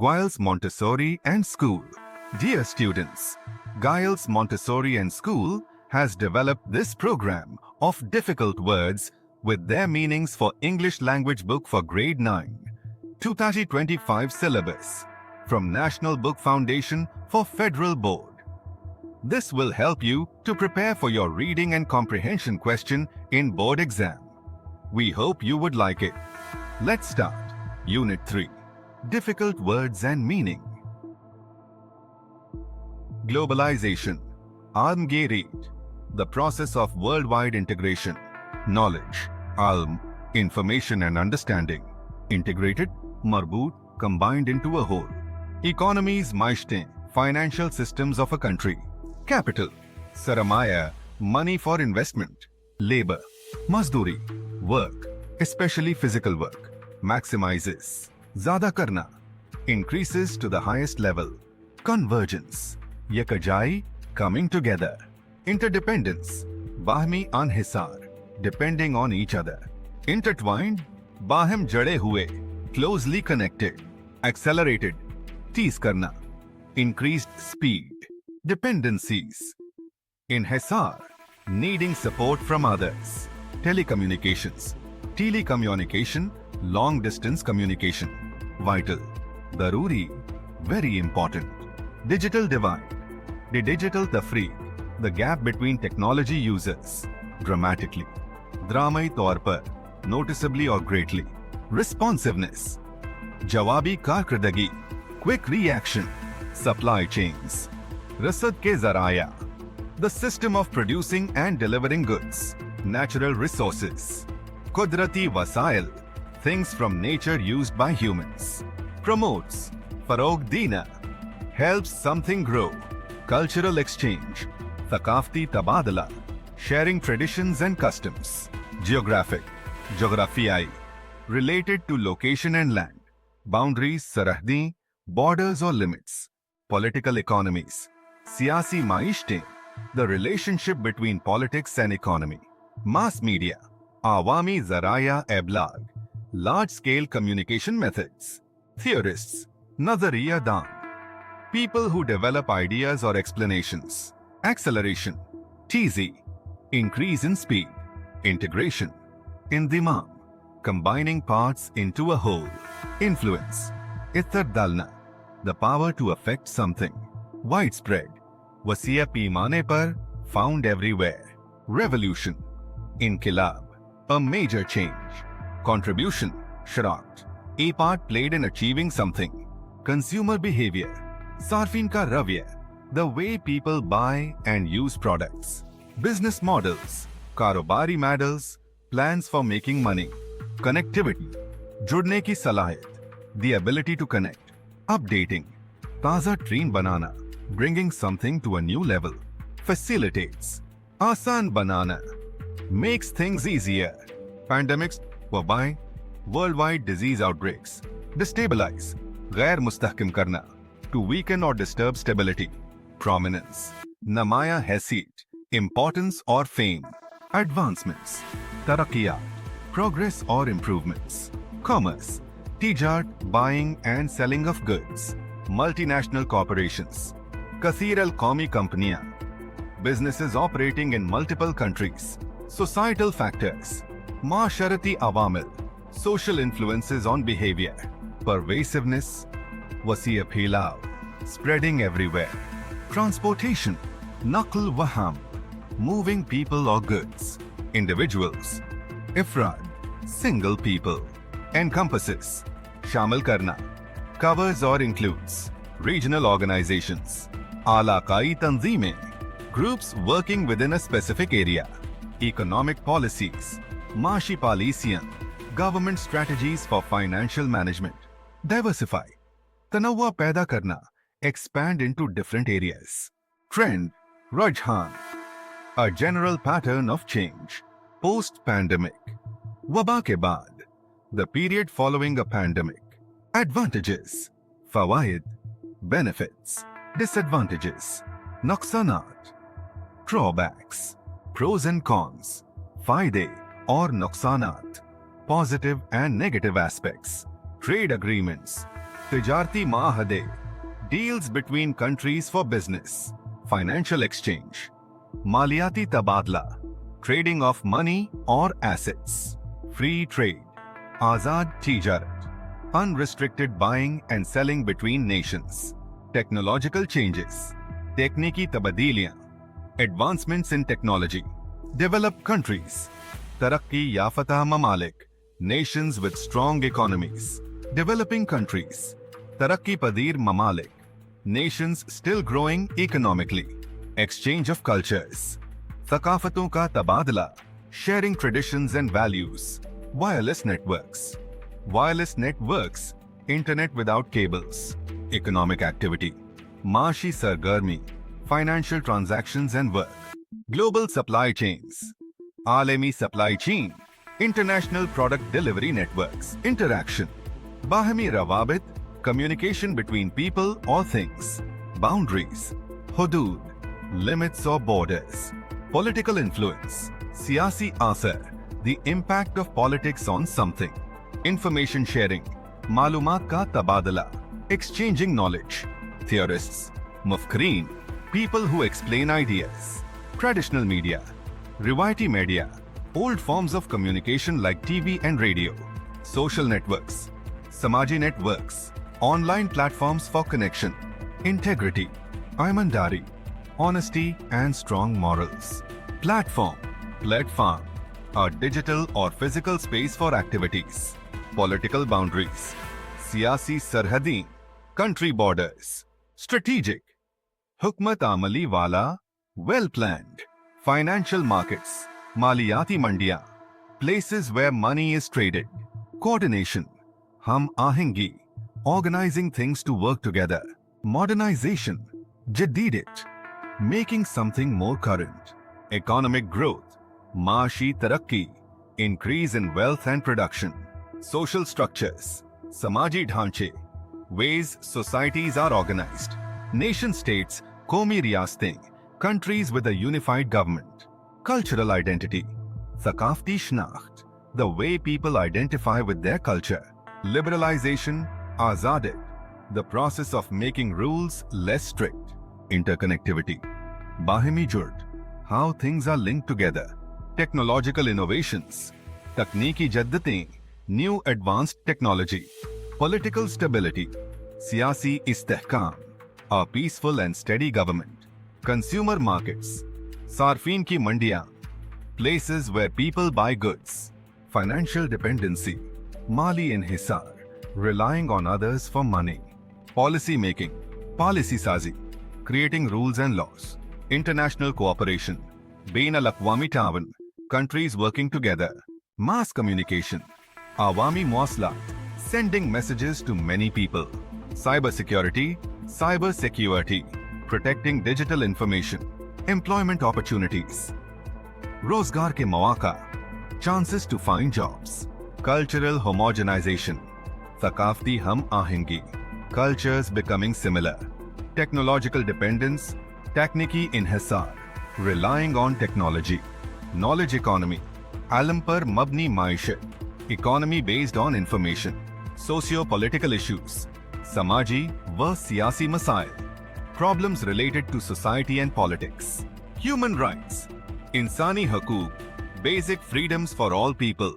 Giles Montessori and School. Dear students, Giles Montessori and School has developed this program of difficult words with their meanings for English language book for grade 9, 2025 syllabus from National Book Foundation for Federal Board. This will help you to prepare for your reading and comprehension question in board exam. We hope you would like it. Let's start. Unit 3. Difficult words and meaning. Globalization. Almgerät. The process of worldwide integration. Knowledge. Alm. Information and understanding. Integrated. Marbut. Combined into a whole. Economies. Maishtein. Financial systems of a country. Capital. Saramaya. Money for investment. Labor. Mazduri. Work. Especially physical work. Maximizes. Zyada karna. Increases to the highest level. Convergence. Yakajai. Coming together. Interdependence. Bahmi anhisar. Depending on each other. Intertwined. Bahem jade hue. Closely connected. Accelerated. Tease karna. Increased speed. Dependencies. Inhisar. Needing support from others. Telecommunications. Telecommunication. Long distance communication. Vital. Daruri. Very important. Digital divide. The digital tafreeq. The gap between technology users. Dramatically. Dramai taur par. Noticeably or greatly. Responsiveness. Jawabi karkardagi. Quick reaction. Supply chains. Rasad ke zaraya. The system of producing and delivering goods. Natural resources. Kudrati wasail. Things from nature used by humans. Promotes. Farog Dina. Helps something grow. Cultural exchange. Thaqafti tabadala. Sharing traditions and customs. Geographic. Geographiyai. Related to location and land. Boundaries, sarahdi, borders or limits. Political economies. Siyasi maishte. The relationship between politics and economy. Mass media. Awami zaraya eblag. Large-scale communication methods. Theorists. Nazariya dan. People who develop ideas or explanations. Acceleration. TZ. Increase in speed. Integration. Indimam. Combining parts into a whole. Influence. Ithar dalna. The power to affect something. Widespread. Wasiya peemane par. Found everywhere. Revolution. Inkilab. A major change. Contribution. Sharaat. A part played in achieving something. Consumer behavior. Sarfin ka ravya. The way people buy and use products. Business models. Karobari models. Plans for making money. Connectivity. Judne ki salahiyat. The ability to connect. Updating. Taza train banana. Bringing something to a new level. Facilitates. Asan banana. Makes things easier. Pandemics. Wabai. Worldwide disease outbreaks. Destabilize. Ghair mustahkim karna. To weaken or disturb stability. Prominence. Namaya haisiyat. Importance or fame. Advancements. Taraqqiyat. Progress or improvements. Commerce. Tijart. Buying and selling of goods. Multinational corporations. Kathir al-Qawmi Companiyan. Businesses operating in multiple countries. Societal factors. Maasharati awamil. Social influences on behavior. Pervasiveness. Wasiya phelav. Spreading everywhere. Transportation. Naql waham. Moving people or goods. Individuals. Ifrad. Single people. Encompasses. Shamil karna. Covers or includes. Regional organizations. Alakai tanzeemein. Groups working within a specific area. Economic policies. Maashi policiyan. Government strategies for financial management. Diversify. Tanawwa paida karna. Expand into different areas. Trend. Rujhan. A general pattern of change. Post-pandemic. Waba ke baad. The period following a pandemic. Advantages. Fawaid. Benefits. Disadvantages. Nuqsanat. Drawbacks. Pros and cons. Faide or nuqsanat. Positive and negative aspects. Trade agreements. Tijarti Mahade, deals between countries for business, financial exchange. Maliyati Tabadla, trading of money or assets. Free trade. Azad Tijarat, unrestricted buying and selling between nations. Technological changes. Techniki Tabadiliyan, advancements in technology. Developed countries. Tarakki Yafata Mamalik, nations with strong economies. Developing countries. Tarakki Padir Mamalik, nations still growing economically. Exchange of cultures. Thaqafaton ka tabadla, sharing traditions and values. Wireless networks. Wireless networks, internet without cables. Economic activity. Maashi sargarmi, financial transactions and work. Global supply chains. Alami supply chain. International product delivery networks. Interaction. Bahami rawabit, communication between people or things. Boundaries. Hudud, limits or borders. Political influence. Siyasi asar, the impact of politics on something. Information sharing. Malumat ka tabadala, exchanging knowledge. Theorists. Mufkreen, people who explain ideas. Traditional media. Riwayati media, old forms of communication like TV and radio. Social networks. Samaji networks, online platforms for connection. Integrity. Imandari, honesty and strong morals. Platform. Platform, a digital or physical space for activities. Political boundaries. Siyasi sarhadeen, country borders. Strategic. Hukmat amali wala, well planned. Financial markets. Maliyati mandiyan, places where money is traded. Coordination. Hum ahengi, organizing things to work together. Modernization. Jadidit, making something more current. Economic growth. Maashi tarakki, increase in wealth and production. Social structures. Samaji dhanche, ways societies are organized. Nation states, Qomi riyastein, countries with a unified government. Cultural identity. Thaqafti shnacht, the way people identify with their culture. Liberalization. Azadit, the process of making rules less strict. Interconnectivity. Bahimi jurt, how things are linked together. Technological innovations. Takniki jaddatein, new advanced technology. Political stability. Siyasi istehkam, a peaceful and steady government. Consumer markets. Sarfin ki mandiyan, places where people buy goods. Financial dependency. Mali inhisar, relying on others for money. Policy making. Policy sazi, creating rules and laws. International cooperation. Bain al-Aqwami Ta'awun, countries working together. Mass communication. Awami Muaslat, sending messages to many people. Cyber security. Cyber security, protecting digital information. Employment opportunities. Rozgar ke mawaka, chances to find jobs. Cultural homogenization. Thaqafti hum ahengi, cultures becoming similar. Technological dependence. Takniki inhisar, relying on technology. Knowledge economy. Alam par mabni maishat, economy based on information. Socio-political issues. Samaji wa siyasi masail, problems related to society and politics. Human rights. Insani haqooq, basic freedoms for all people.